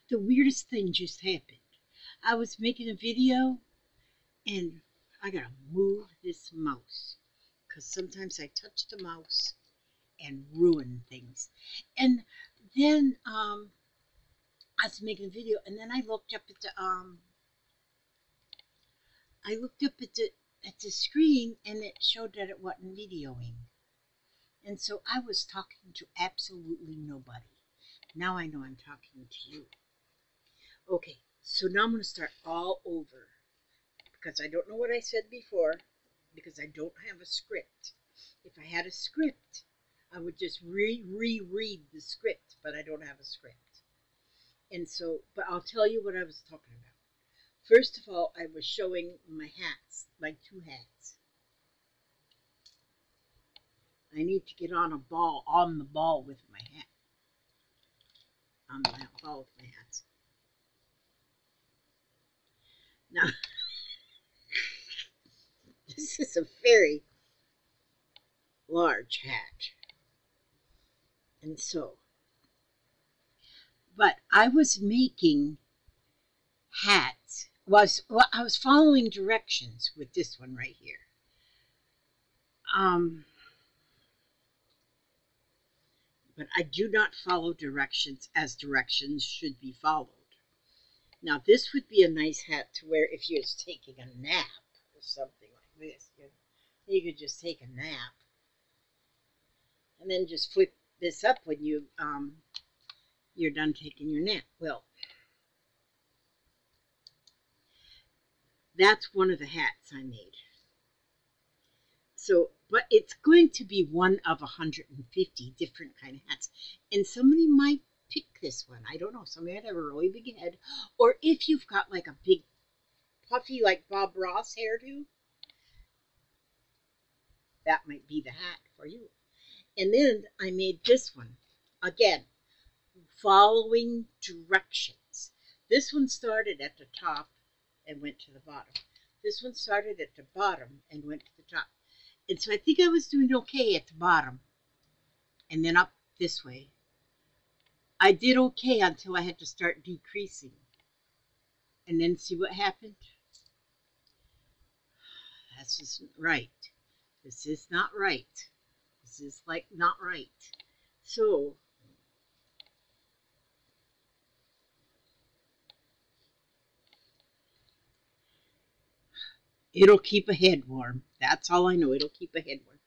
The weirdest thing just happened. I was making a video and I gotta move this mouse because sometimes I touch the mouse and ruin things. And then I was making a video and then I looked up at the screen and it showed that it wasn't videoing. And so I was talking to absolutely nobody. Now I know I'm talking to you. Okay, so now I'm going to start all over because I don't know what I said before because I don't have a script. If I had a script, I would just reread the script, but I don't have a script. And so, but I'll tell you what I was talking about. First of all, I was showing my hats, my two hats. I need to get on the ball with my hat. On the ball with my hats. Now, this is a very large hat. And so, but I was making hats. I was following directions with this one right here. But I do not follow directions as directions should be followed. Now, this would be a nice hat to wear if you're just taking a nap or something like this. You could just take a nap and then just flip this up when you're done taking your nap. Well, that's one of the hats I made. So, but it's going to be one of 150 different kind of hats. And somebody might pick this one. I don't know. Somebody might have a really big head. Or if you've got like a big puffy like Bob Ross hairdo, that might be the hat for you. And then I made this one. Again, following directions. This one started at the top and went to the bottom. This one started at the bottom and went to the top. And so I think I was doing okay at the bottom and then up this way. I did okay until I had to start decreasing. And then see what happened? This isn't right. This is not right. This is like not right. So it'll keep a head warm. That's all I know. It'll keep a head warm.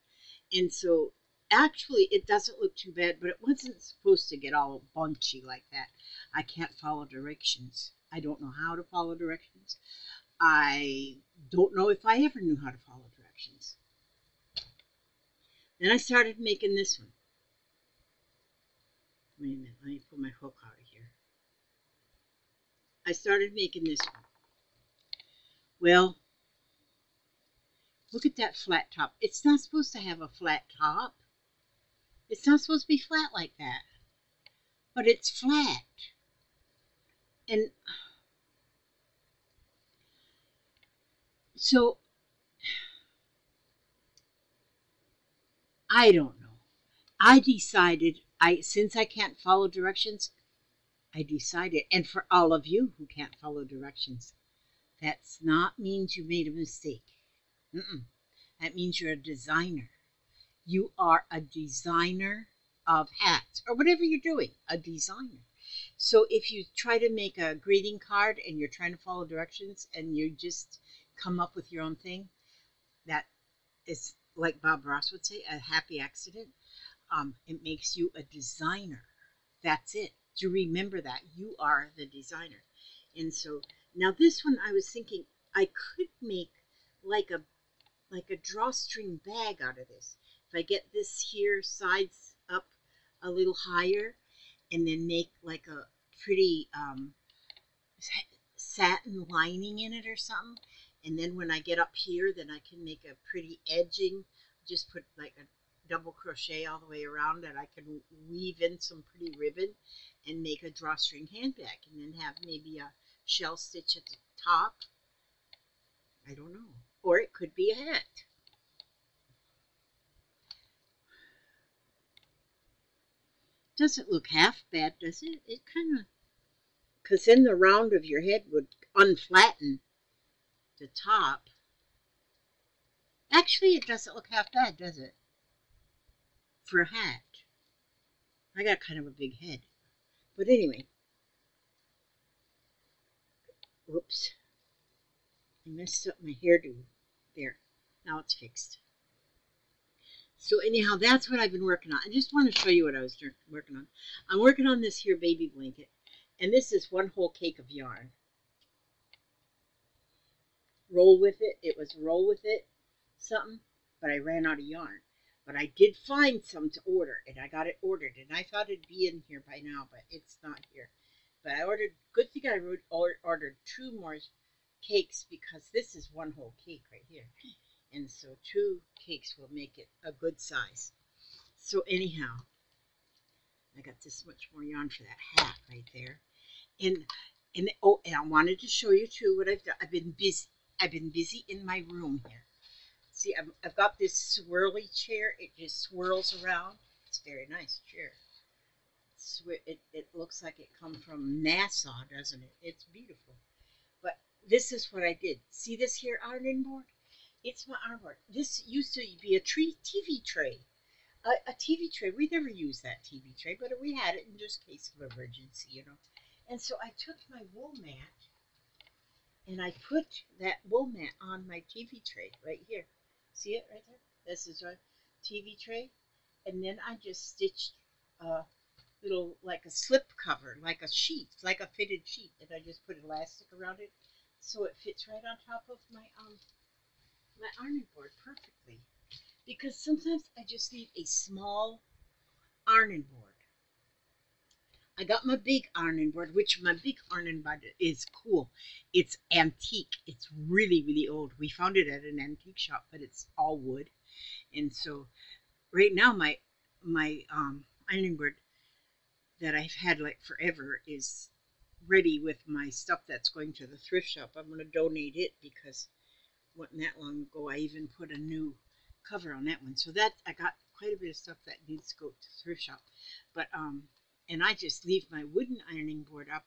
And so actually it doesn't look too bad, but it wasn't supposed to get all bunchy like that. I can't follow directions. I don't know how to follow directions. I don't know if I ever knew how to follow directions. Then I started making this one. Wait a minute, let me pull my hook out of here. I started making this one. Well, look at that flat top. It's not supposed to have a flat top. It's not supposed to be flat like that. But it's flat. And so, I don't know. I decided, since I can't follow directions, I decided, and for all of you who can't follow directions, that's not means you made a mistake. That means you're a designer. You are a designer of hats or whatever you're doing, a designer. So if you try to make a greeting card and you're trying to follow directions and you just come up with your own thing, that is, like Bob Ross would say, a happy accident. It makes you a designer. That's it. To remember that you are the designer. And so now this one, I was thinking I could make like a drawstring bag out of this. If I get this here sides up a little higher and then make like a pretty satin lining in it or something, and then when I get up here, then I can make a pretty edging, just put like a double crochet all the way around, and I can weave in some pretty ribbon and make a drawstring handbag, and then have maybe a shell stitch at the top. I don't know. Or it could be a hat. Doesn't look half bad, does it? It kind because then the round of your head would unflatten the top. Actually, it doesn't look half bad, does it? For a hat. I got kind of a big head. But anyway, whoops. I messed up my hairdo. There. Now it's fixed. So anyhow, that's what I've been working on. I just want to show you what I was working on. I'm working on this here baby blanket. And this is one whole cake of yarn. Roll with it. It was roll with it something. But I ran out of yarn. But I did find some to order. And I got it ordered. And I thought it'd be in here by now. But it's not here. But I ordered. Good thing I ordered 2 more cakes. Because this is one whole cake right here. And so 2 cakes will make it a good size. So anyhow, I got this much more yarn for that hat right there. And I wanted to show you too what I've done. I've been busy in my room here. See, I've got this swirly chair. It just swirls around. It's a very nice chair. It looks like it come from NASA, doesn't it? It's beautiful. But this is what I did. See this here ironing board? It's my iron board. This used to be a TV tray. A TV tray. We never used that TV tray, but we had it in just case of emergency, you know. And so I took my wool mat and I put that wool mat on my TV tray right here. See it right there? This is a TV tray. And then I just stitched a little, like a slip cover, like a sheet, like a fitted sheet. And I just put elastic around it so it fits right on top of my ironing board perfectly. Because sometimes I just need a small ironing board. I got my big ironing board, which my big ironing board is cool. It's antique. It's really, really old. We found it at an antique shop, but it's all wood. And so right now my ironing board that I've had like forever is ready with my stuff that's going to the thrift shop. I'm going to donate it because it wasn't that long ago I even put a new cover on that one. So that I got quite a bit of stuff that needs to go to the thrift shop. But and I just leave my wooden ironing board up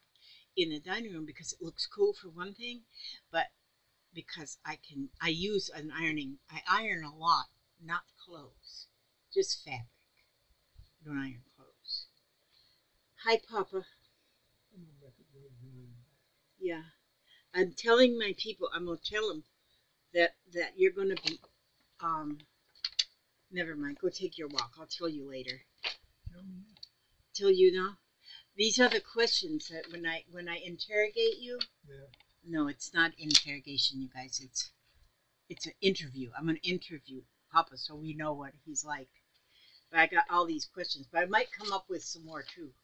in the dining room because it looks cool for one thing, but because I use an ironing. I iron a lot, not clothes, just fabric. I don't iron clothes. Hi, Papa. Yeah, I'm telling my people. I'm gonna tell them that you're gonna be. Never mind. Go take your walk. I'll tell you later. Tell you now. These are the questions that when I interrogate you. Yeah. No, it's not interrogation, you guys. It's an interview. I'm gonna interview Papa so we know what he's like. But I got all these questions, but I might come up with some more too.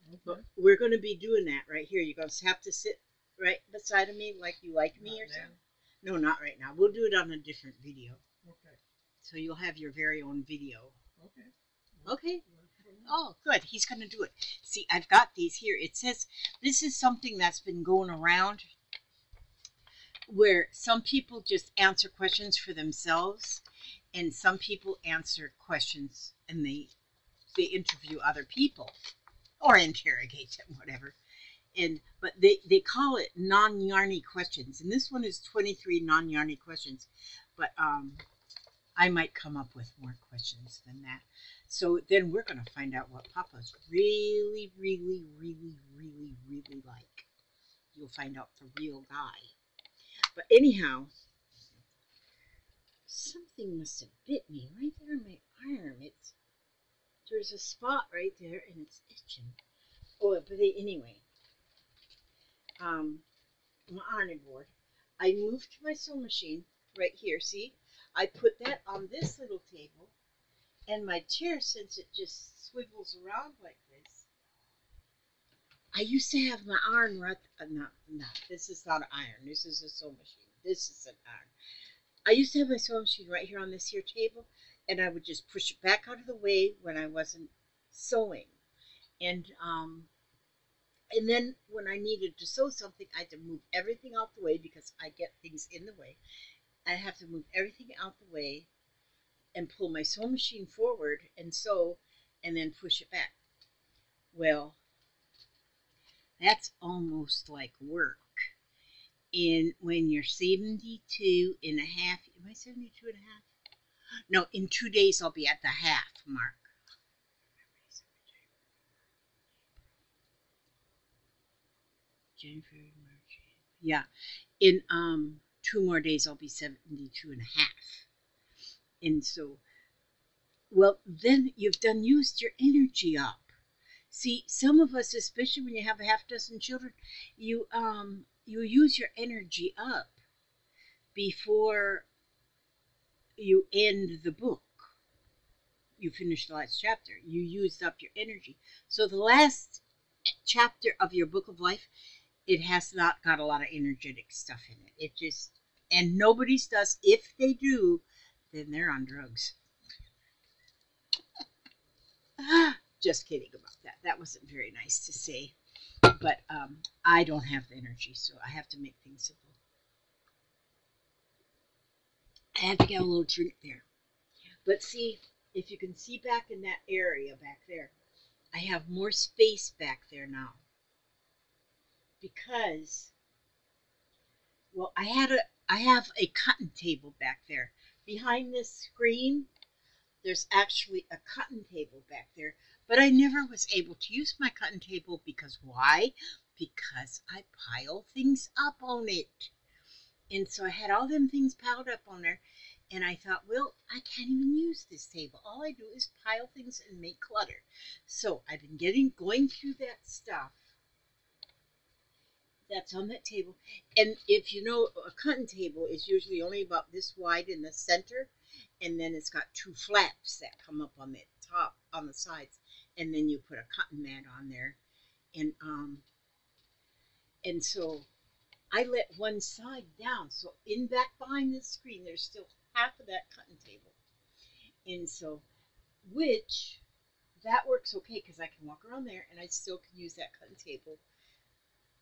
Okay. But we're gonna be doing that right here. You're gonna have to sit right beside of me like you like me or something. No, not right now. We'll do it on a different video. Okay. So you'll have your very own video. Okay. Okay. Oh, good. He's going to do it. See, I've got these here. It says this is something that's been going around where some people just answer questions for themselves and some people answer questions and they interview other people or interrogate them, whatever. But they call it non-yarny questions. And this one is 23 non-yarny questions. But I might come up with more questions than that. So then we're going to find out what Papa's really, really, really, really, really like. You'll find out the real guy. But anyhow, something must have bit me right there on my arm. There's a spot right there and it's itching. Oh, but anyway, my ironing board. I moved my sewing machine right here. See, I put that on this little table. And my chair, since it just swivels around like this, I used to have my iron right. No, this is not an iron. This is a sewing machine. This is an iron. I used to have my sewing machine right here on this here table, and I would just push it back out of the way when I wasn't sewing. And then when I needed to sew something, I had to move everything out the way because I get things in the way. I have to move everything out the way and pull my sewing machine forward and sew and then push it back. Well, That's almost like work. And when you're 72 and a half, am I 72 and a half? No, in 2 days I'll be at the half mark. January, March. Yeah. In 2 more days I'll be 72 and a half. And so, well, then you've done used your energy up. See, some of us, especially when you have a half dozen children, you use your energy up before you end the book. You finish the last chapter. You used up your energy. So the last chapter of your book of life, it has not got a lot of energetic stuff in it. It just, and nobody's does. If they do, then they're on drugs. Just kidding about that. That wasn't very nice to say. But I don't have the energy, so I have to make things simple. I had to get a little drink there. But see, if you can see back in that area back there, I have more space back there now. Because, well, I have a cutting table back there. Behind this screen, there's actually a cutting table back there. But I never was able to use my cutting table because why? Because I pile things up on it. And so I had all them things piled up on there. And I thought, well, I can't even use this table. All I do is pile things and make clutter. So I've been going through that stuff that's on that table. And if you know, a cutting table is usually only about this wide in the center, and then it's got two flaps that come up on the top, on the sides, and then you put a cutting mat on there, and so I let one side down. So in back behind the screen, there's still half of that cutting table, and so which that works okay because I can walk around there and I still can use that cutting table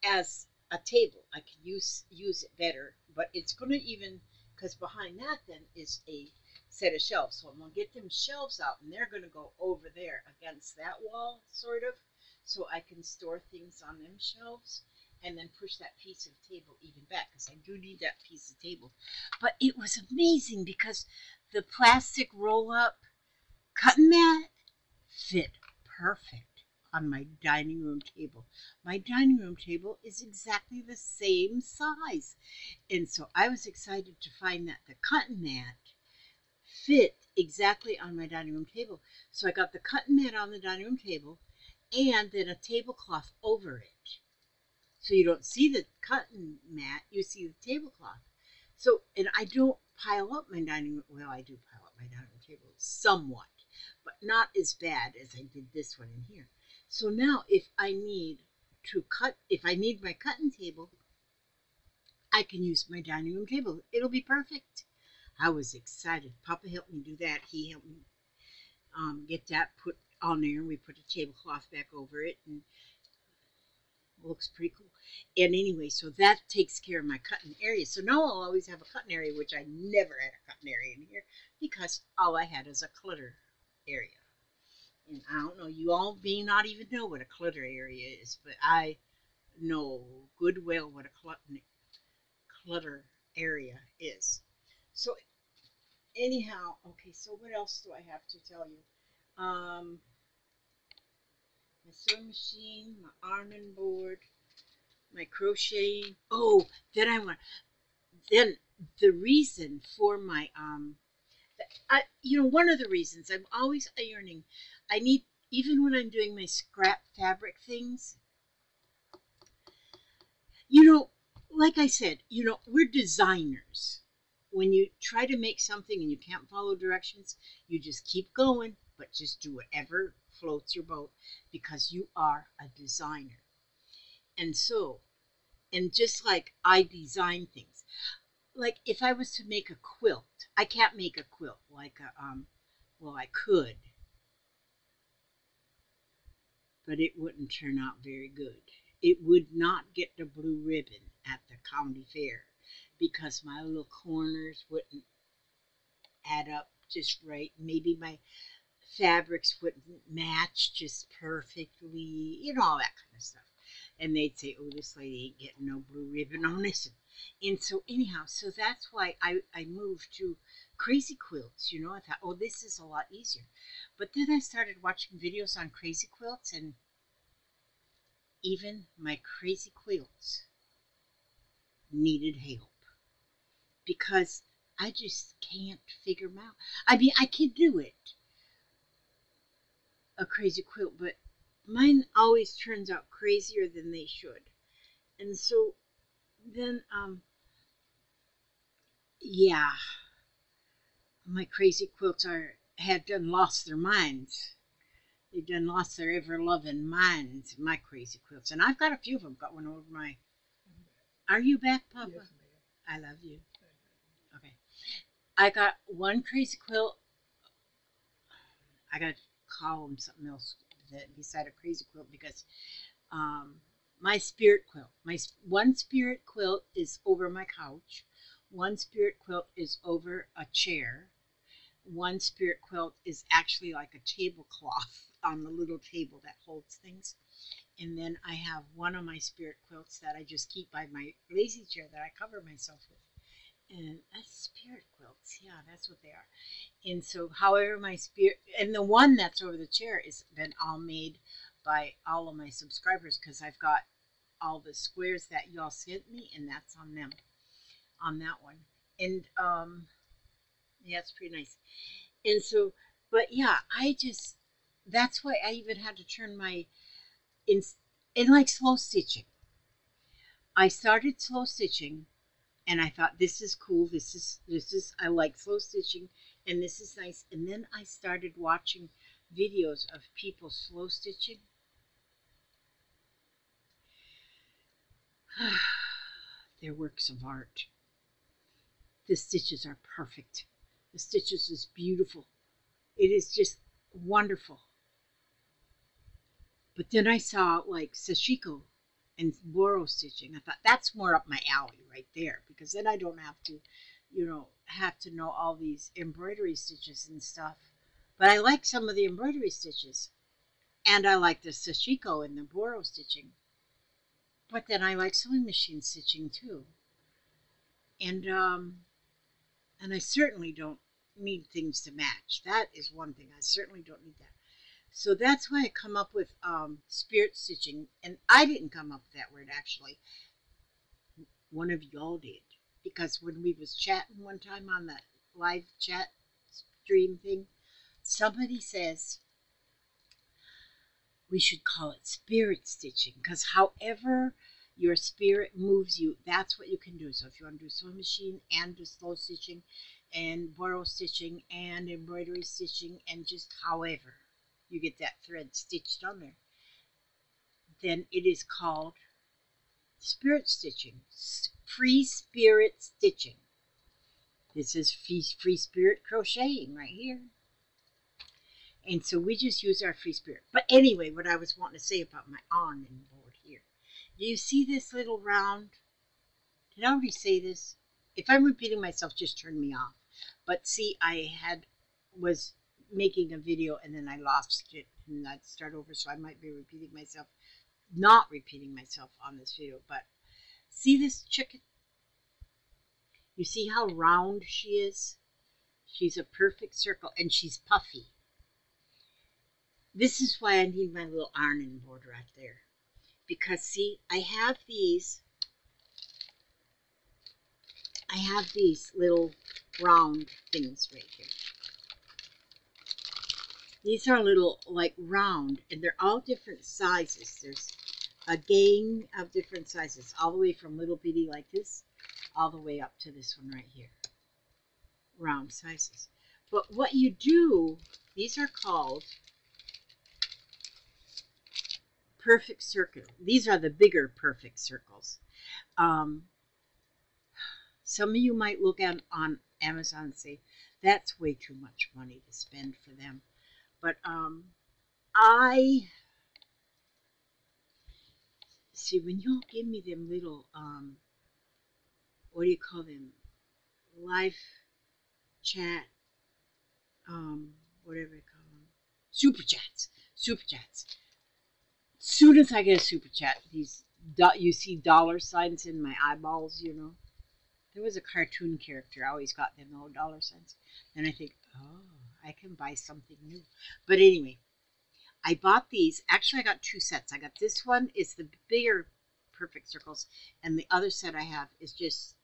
as a table. I can use it better, but it's going to even, because behind that then is a set of shelves. So I'm going to get them shelves out and they're going to go over there against that wall, sort of, so I can store things on them shelves and then push that piece of table even back because I do need that piece of table. But it was amazing because the plastic roll up cutting mat fit perfect on my dining room table. My dining room table is exactly the same size. And so I was excited to find that the cutting mat fit exactly on my dining room table. So I got the cutting mat on the dining room table and then a tablecloth over it. So you don't see the cutting mat, you see the tablecloth. So, and I don't pile up my dining room, well, I do pile up my dining room table somewhat, but not as bad as I did this one in here. So now if I need my cutting table, I can use my dining room table. It'll be perfect. I was excited. Papa helped me do that. He helped me get that put on there. We put a tablecloth back over it, and it looks pretty cool. And anyway, so that takes care of my cutting area. So now I'll always have a cutting area, which I never had a cutting area in here because all I had is a clutter area. And I don't know, you all may not even know what a clutter area is, but I know good well what a clutter area is. So anyhow, okay, so what else do I have to tell you? My sewing machine, my ironing board, my crocheting. Oh, then the reason for my one of the reasons I'm always ironing. I need, even when I'm doing my scrap fabric things, you know, like I said, we're designers. When you try to make something and you can't follow directions, you just keep going, but just do whatever floats your boat because you are a designer. And so, and just like I design things, like if I was to make a quilt, I can't make a quilt like well, I could, but it wouldn't turn out very good. It would not get the blue ribbon at the county fair because my little corners wouldn't add up just right. Maybe my fabrics wouldn't match just perfectly, all that kind of stuff. And they'd say, oh, this lady ain't getting no blue ribbon on this. And so anyhow, so that's why I moved to crazy quilts. You know, I thought, oh, this is a lot easier. But then I started watching videos on crazy quilts, and even my crazy quilts needed help because I just can't figure them out. I mean, I can do it, a crazy quilt, but mine always turns out crazier than they should. And so then, yeah, my crazy quilts have done lost their minds. They've done lost their ever loving minds, my crazy quilts. And I've got a few of them. Got one over my. Are you back, Papa? Yes, I love you. Okay. I got one crazy quilt. I got to call them something else beside a crazy quilt because my spirit quilt. My one spirit quilt is over my couch. One spirit quilt is over a chair. One spirit quilt is actually like a tablecloth on the little table that holds things. And then I have one of my spirit quilts that I just keep by my lazy chair that I cover myself with. And that's spirit quilts. Yeah, that's what they are. And so, however, my spirit, and the one that's over the chair has been all made by all of my subscribers because I've got all the squares that y'all sent me, and that's on them, on that one. And yeah, it's pretty nice. And so, but yeah, that's why I even had to turn my, in like slow stitching. I started slow stitching and I thought this is cool. This is I like slow stitching and this is nice. And then I started watching videos of people slow stitching. They're works of art. The stitches are perfect. The stitches is beautiful. It is just wonderful. But then I saw like sashiko and boro stitching. I thought that's more up my alley right there because then I don't have to, have to know all these embroidery stitches and stuff. But I like some of the embroidery stitches, and I like the sashiko and the boro stitching. But then I like sewing machine stitching too, and I certainly don't need things to match. That is one thing. I certainly don't need that. So that's why I come up with spirit stitching. And I didn't come up with that word, actually. One of y'all did. Because when we was chatting one time on the live chat stream thing, somebody says we should call it spirit stitching. Because however your spirit moves you, that's what you can do. So if you want to do sewing machine and do slow stitching and borrow stitching and embroidery stitching and just however you get that thread stitched on there, then it is called spirit stitching, free spirit stitching. This is free spirit crocheting right here. And so we just use our free spirit. But anyway, what I was wanting to say about my awning board here. Do you see this little round? Did I already say this? If I'm repeating myself, just turn me off. But see, I was making a video and then I lost it and I'd start over, so I might be repeating myself, not repeating myself on this video. But see this chicken? You see how round she is? She's a perfect circle and she's puffy. This is why I need my little ironing board right there. Because see, I have these little round things right here. These are little like round and they're all different sizes. There's a gang of different sizes, all the way from little bitty like this all the way up to this one right here. Round sizes. But what you do, these are called perfect circle. These are the bigger perfect circles. Some of you might look at on Amazon and say, that's way too much money to spend for them. But I see when y'all give me them little, what do you call them? Live chat, whatever you call them. Super chats. Super chats. Soon as I get a super chat, these You see dollar signs in my eyeballs, you know. There was a cartoon character. I always got them little dollar signs. And I think, oh, I can buy something new. But anyway, I bought these. Actually, I got two sets. I got this one. It's the bigger perfect circles. And the other set I have is just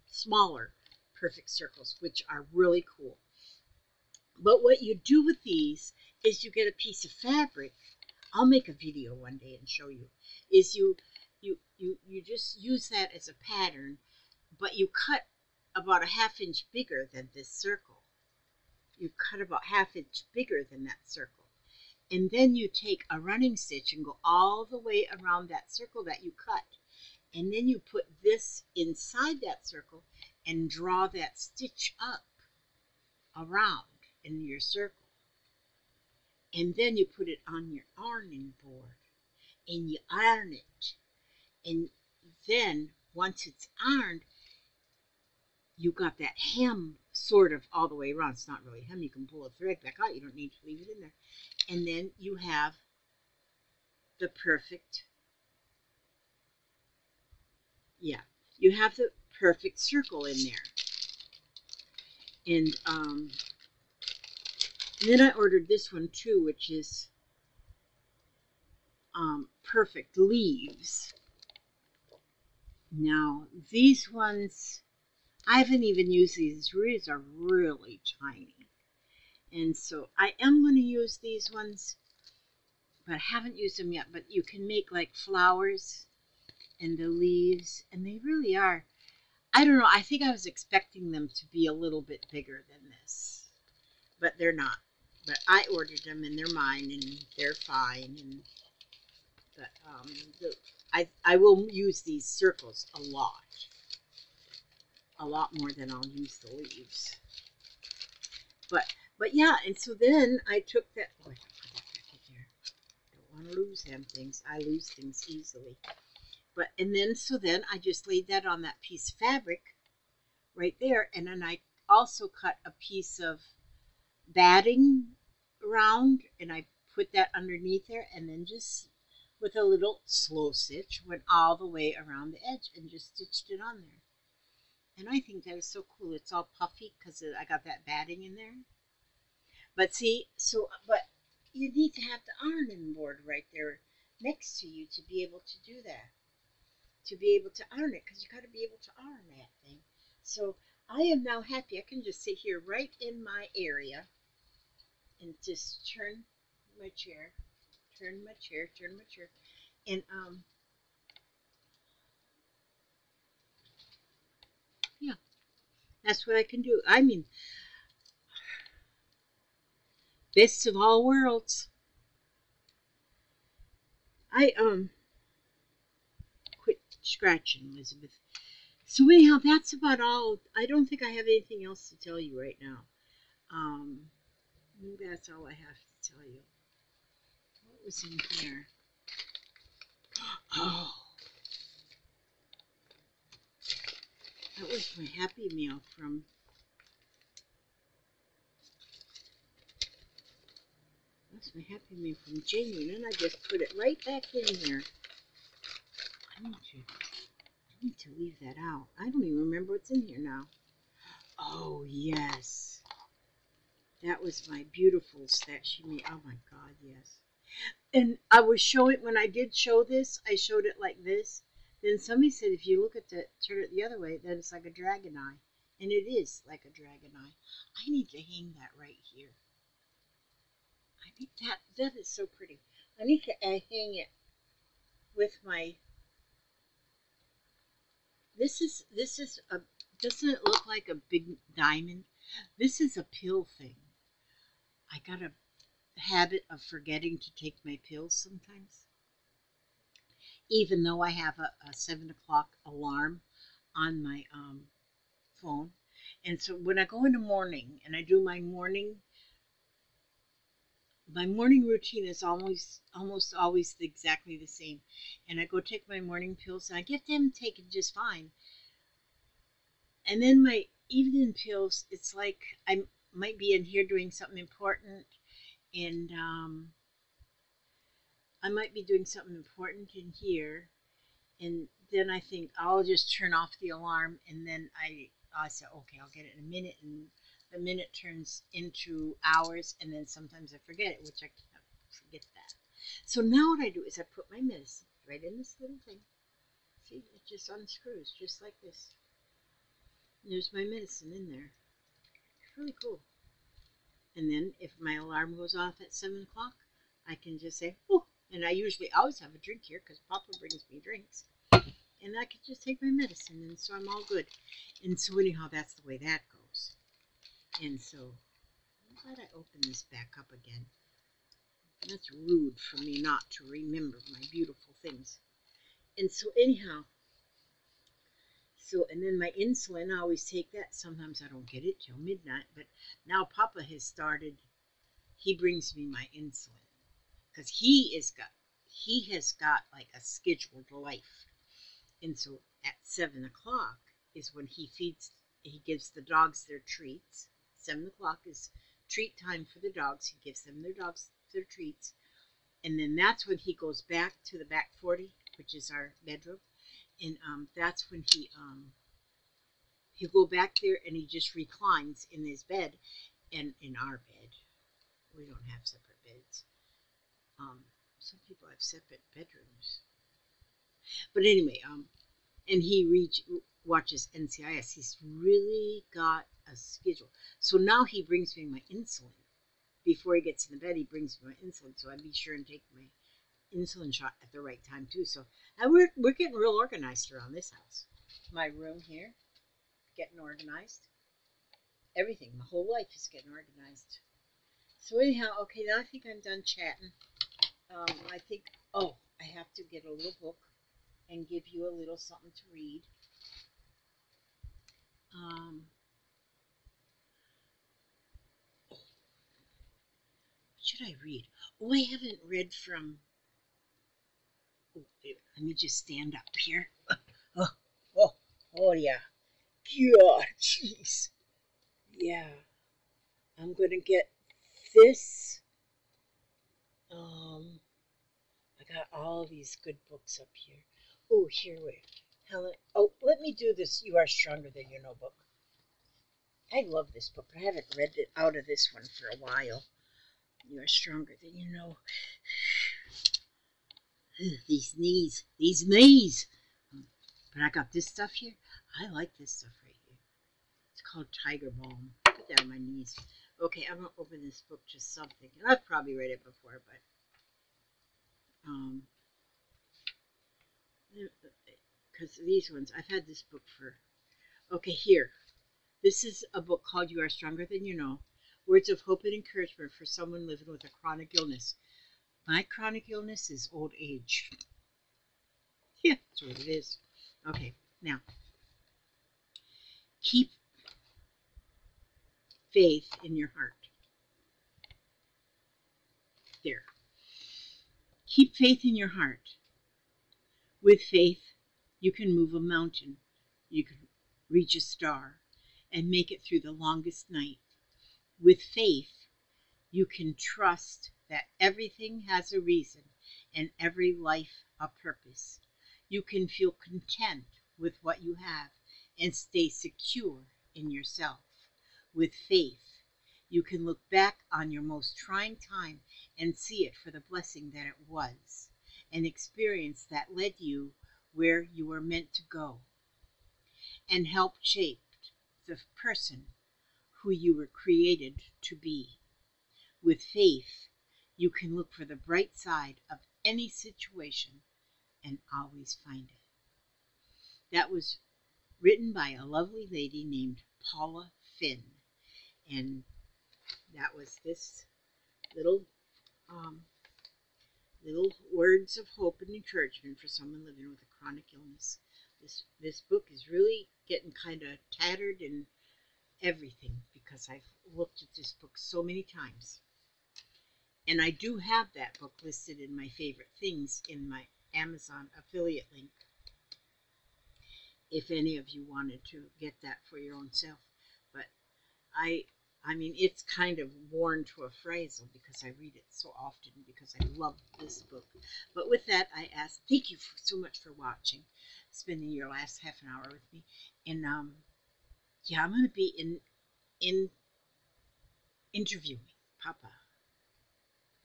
smaller perfect circles, which are really cool. But what you do with these is you get a piece of fabric. I'll make a video one day and show you. Is you just use that as a pattern, but you cut about a ½ inch bigger than this circle. You cut about ½ inch bigger than that circle. And then you take a running stitch and go all the way around that circle that you cut. And then you put this inside that circle and draw that stitch up around in your circle. And then you put it on your ironing board and you iron it. And then once it's ironed, you got that hem sort of all the way around. It's not really hem. You can pull a thread back out. You don't need to leave it in there. And then you have the perfect, you have the perfect circle in there. And then I ordered this one too, which is perfect leaves. Now, these ones, I haven't even used these. These are really tiny. And so I am going to use these ones, but I haven't used them yet. But you can make like flowers and the leaves, and they really are. I don't know. I think I was expecting them to be a little bit bigger than this, but they're not. But I ordered them, and they're mine, and they're fine. And but I will use these circles a lot more than I'll use the leaves. But yeah, and so then I took that. Oh, I put that back in here. Don't want to lose them things. I lose things easily. But and then so then I just laid that on that piece of fabric right there, and then I also cut a piece of batting around, and I put that underneath there, and then just with a little slow stitch went all the way around the edge and just stitched it on there. And I think that is so cool. It's all puffy because I got that batting in there. But see, but you need to have the ironing board right there next to you to be able to do that. To be able to iron it, because you got to be able to iron that thing. So I am now happy. I can just sit here right in my area and just turn my chair, and yeah, that's what I can do. I mean, best of all worlds. I quit scratching, Elizabeth. So anyhow, that's about all. I don't think I have anything else to tell you right now. Um, Maybe that's all I have to tell you. What was in here? Oh, that was my Happy Meal from. That's my Happy Meal from Jamie, and then I just put it right back in here. I need to leave that out. I don't even remember what's in here now. Oh yes, that was my beautifuls that she made. Oh my God, yes. And I was showing, when I did show this, I showed it like this. Then somebody said if you look at turn it the other way, then it's like a dragon eye. And it is like a dragon eye. I need to hang that right here. I think that is so pretty. I need to hang it with my. This is a. Doesn't it look like a big diamond? This is a pill thing. I got a habit of forgetting to take my pills sometimes, even though I have a 7 o'clock alarm on my phone. And so when I go in the morning and I do my morning routine is almost always exactly the same. And I go take my morning pills and I get them taken just fine. And then my evening pills, it's like I might be in here doing something important, and I might be doing something important in here, And then I think I'll just turn off the alarm, and then I say, okay, I'll get it in a minute, and the minute turns into hours, and then sometimes I forget it, which I can't forget that. So now what I do is I put my medicine right in this little thing. See, it just unscrews just like this. And there's my medicine in there. It's really cool. And then if my alarm goes off at 7 o'clock, I can just say, oh, and I usually always have a drink here because Papa brings me drinks. And I can just take my medicine, and so I'm all good. And so anyhow, that's the way that goes. And so I'm glad I opened this back up again. That's rude for me not to remember my beautiful things. And so anyhow, so and then my insulin, I always take that. Sometimes I don't get it till midnight, but now Papa has started. He brings me my insulin because he has got like a scheduled life. And so at 7 o'clock is when he gives the dogs their treats. 7 o'clock is treat time for the dogs. He gives them their treats. And then that's when he goes back to the back 40, which is our bedroom. And that's when he'll go back there and he just reclines in his bed and in our bed. We don't have separate beds. Some people have separate bedrooms. But anyway, and he watches NCIS. He's really got a schedule. So now he brings me my insulin. Before he gets in the bed, he brings me my insulin. So I be sure and take my insulin shot at the right time too. So we're getting real organized around this house. My room here, getting organized. Everything, my whole life is getting organized. So anyhow, okay, now I think I'm done chatting. I think, oh, I have to get a little book and give you a little something to read. What should I read? Oh, I haven't read from. Oh, let me just stand up here. Oh, oh, oh, yeah. God, jeez. Yeah, I'm gonna get this. I got all these good books up here. Oh, here we. Helen. Oh, let me do this. You Are Stronger Than You Know book. I love this book, but I haven't read it out of this one for a while. You Are Stronger Than You Know. These knees. But I got this stuff here. I like this stuff right here. It's called Tiger Balm. Put that on my knees. Okay, I'm gonna open this book to something, and I've probably read it before, but because these ones, I've had this book for. Okay, here. This is a book called You Are Stronger Than You Know. Words of hope and encouragement for someone living with a chronic illness. My chronic illness is old age. Yeah, that's what it is. Okay, now keep faith in your heart. There. Keep faith in your heart. With faith, you can move a mountain. You can reach a star and make it through the longest night. With faith, you can trust that everything has a reason and every life a purpose. You can feel content with what you have and stay secure in yourself. With faith, you can look back on your most trying time and see it for the blessing that it was, an experience that led you where you were meant to go and helped shape the person who you were created to be. With faith, you can look for the bright side of any situation and always find it. That was written by a lovely lady named Paula Finn. And that was this little little words of hope and encouragement for someone living with a chronic illness. This book is really getting kind of tattered and everything because I've looked at this book so many times. And I do have that book listed in my favorite things in my Amazon affiliate link if any of you wanted to get that for your own self. But I I mean, it's kind of worn to a phrase because I read it so often because I love this book. But with that, I ask, thank you so much for watching, spending your last half an hour with me. And yeah, I'm going to be in interviewing Papa.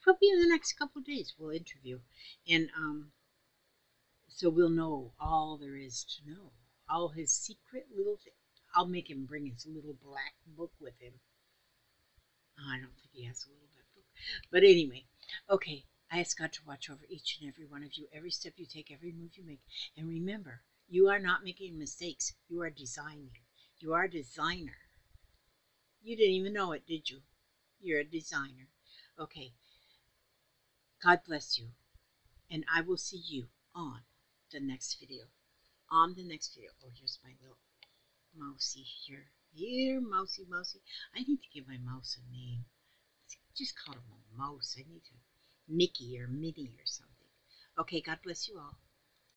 Probably in the next couple of days, we'll interview. And so we'll know all there is to know. All his secret little things. I'll make him bring his little black book with him. Oh, I don't think he has a little black book. But anyway, okay. I ask God to watch over each and every one of you, every step you take, every move you make. And remember, you are not making mistakes. You are designing. You are a designer. You didn't even know it, did you? You're a designer. Okay. God bless you. And I will see you on the next video. On the next video. Oh, here's my little mousey here. Here, mousey, mousey. I need to give my mouse a name. Just call him a mouse. I need to Mickey or Minnie or something. Okay, God bless you all.